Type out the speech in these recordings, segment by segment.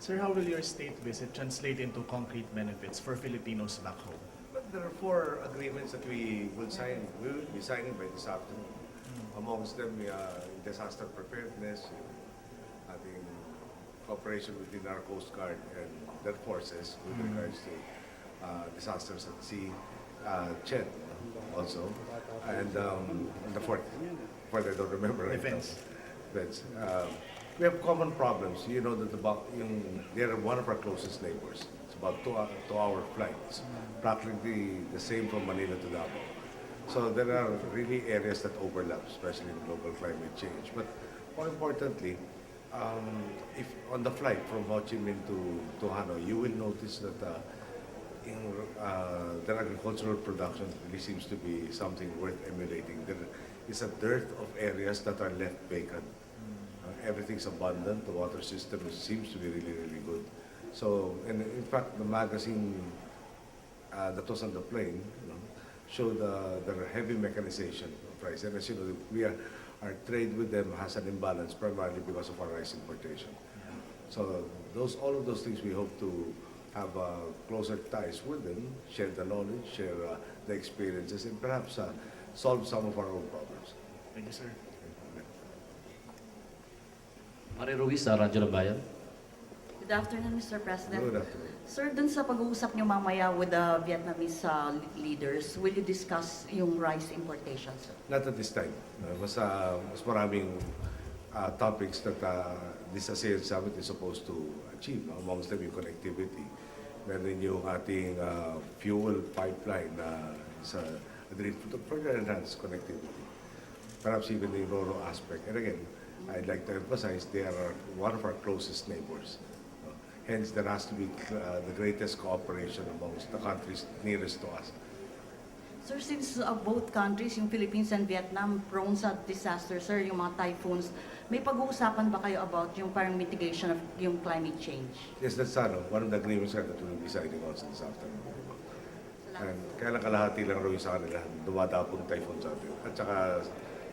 Sir, how will your state visit translate into concrete benefits for Filipinos back home? But there are 4 agreements that we will sign. We will be signing by this afternoon. Amongst them, disaster preparedness, ating cooperation within our Coast Guard and their forces with regards to disasters at sea, CHED also, and the fourth I don't remember right now. Defense. Defense. We have common problems. You know that they're one of our closest neighbors. It's about 2-hour flights, practically the same from Manila to Davao. So there are really areas that overlap, especially in global climate change. But more importantly, if on the flight from Ho Chi Minh to Hanoi, you will notice that their agricultural production really seems to be something worth emulating. There is a dearth of areas that are left vacant. Everything's abundant. The water system seems to be really, really good. So, and in fact, the magazine that was on the plane, showed their heavy mechanization price. And as you know, our trade with them has an imbalance primarily because of our rice importation. So all of those things we hope to have closer ties with them, share the knowledge, share the experiences, and perhaps solve some of our own problems. Thank you, sir. Mari Ruiz, Radyo ng Bayan. Good afternoon, Mr. President. Good afternoon. Sir, dun sa pag-uusap niyo mamaya with the Vietnamese leaders, will you discuss yung rice importation, sir? Not at this time. Mas maraming topics that this ASEAN Summit is supposed to achieve. Amongst them yung connectivity. Meron yung ating fuel pipeline sa further enhanced connectivity. Perhaps even the Roro aspect. And again, I'd like to emphasize they are one of our closest neighbors. Hence, there has to be the greatest cooperation amongst the countries nearest to us. Sir, since both countries, yung Philippines and Vietnam, prone sa disaster, sir, yung mga typhoons, may pag-uusapan ba kayo about yung parang mitigation of yung climate change? Yes, that's one of the agreements that we'll be signing also this afternoon. And kailan kalahati lang raw yung sa kanila, dumadapong typhoon sa atin. At saka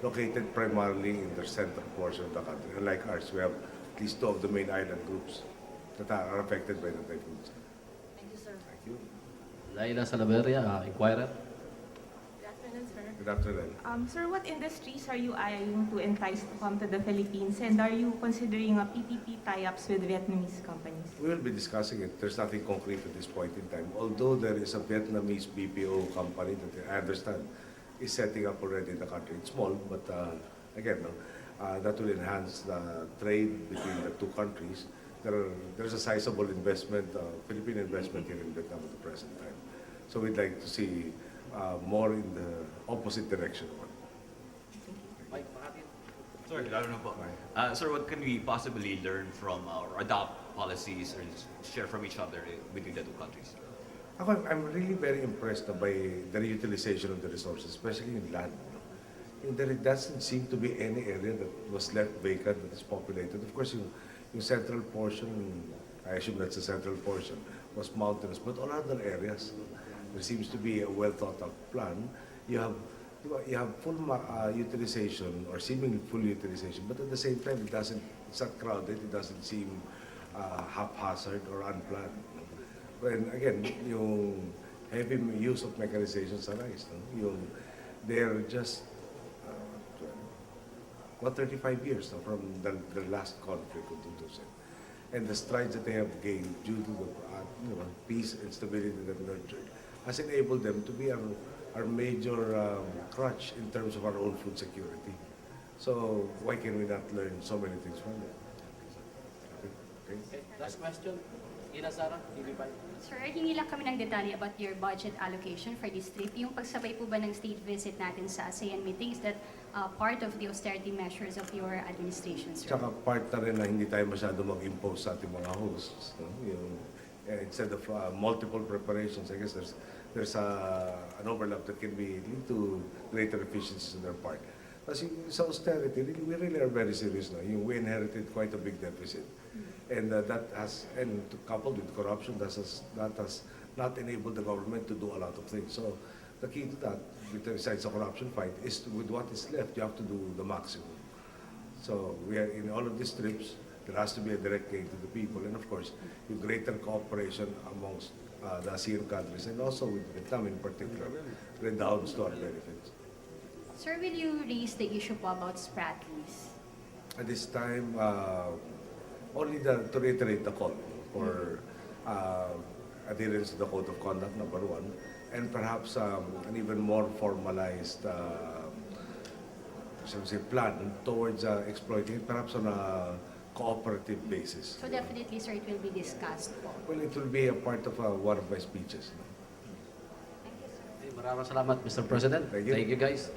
located primarily in the central portion of the country. Unlike ours, we have at least 2 of the main island groups that are affected by the typhoons. Thank you, sir. Thank you. Laila Salaveria, Inquirer. Good afternoon, sir. Good afternoon. Sir, what industries are you eyeing to entice to come to the Philippines, and are you considering a PPP tie-ups with Vietnamese companies? We will be discussing it. There's nothing concrete at this point in time. Although there is a Vietnamese BPO company that I understand is setting up already in the country. It's small, but again, that will enhance the trade between the 2 countries. There's a sizable investment, Philippine investment here in Vietnam at the present time. So we'd like to see more in the opposite direction. Mike, Makati. Sorry, I don't know. Sir, what can we possibly learn from or adopt policies or share from each other between the 2 countries? I'm really very impressed by the utilization of the resources, especially in land. There doesn't seem to be any area that was left vacant that is populated. Of course, yung central portion, I assume that's the central portion, was mountainous, but all other areas, there seems to be a well thought out plan. You have full utilization or seemingly full utilization, but at the same time, it's not crowded, it doesn't seem haphazard or unplanned. And again, yung heavy use of mechanization sa rice, they're just 35 years from the last conflict of 2000. And the strides that they have gained due to the peace and stability that nurtured has enabled them to be our major crutch in terms of our own food security. So why can we not learn so many things from them? Okay, last question. Ina Sara, TV5. Sir, hingi lang kami ng detalye about your budget allocation for this trip. Yung pagsabay po ba ng state visit natin sa ASEAN meetings, that part of the austerity measures of your administration, sir? Tsaka part na rin na hindi tayo masyado mag-impose sa ating mga hosts. Instead of multiple preparations, I guess there's an overlap that can lead to greater efficiencies on their part. Kasi sa austerity, we really are very serious na. We inherited quite a big deficit. And coupled with corruption, that has not enabled the government to do a lot of things. So the key to that, besides the corruption fight, is with what is left, you have to do the maximum. So we are in all of these trips, There has to be a direct gain to the people, and of course, yung greater cooperation amongst the ASEAN countries and also with Vietnam in particular, redounds to our benefits. Sir, will you raise the issue po about Spratlys? At this time, only to reiterate the call for adherence to the Code of Conduct, number one, and perhaps an even more formalized shall we say, plan towards exploiting it, perhaps on a cooperative basis. So definitely, sir, it will be discussed po. Well, it will be a part of one of my speeches. No? Maraming salamat, Mr. President. Thank you. Thank you, guys.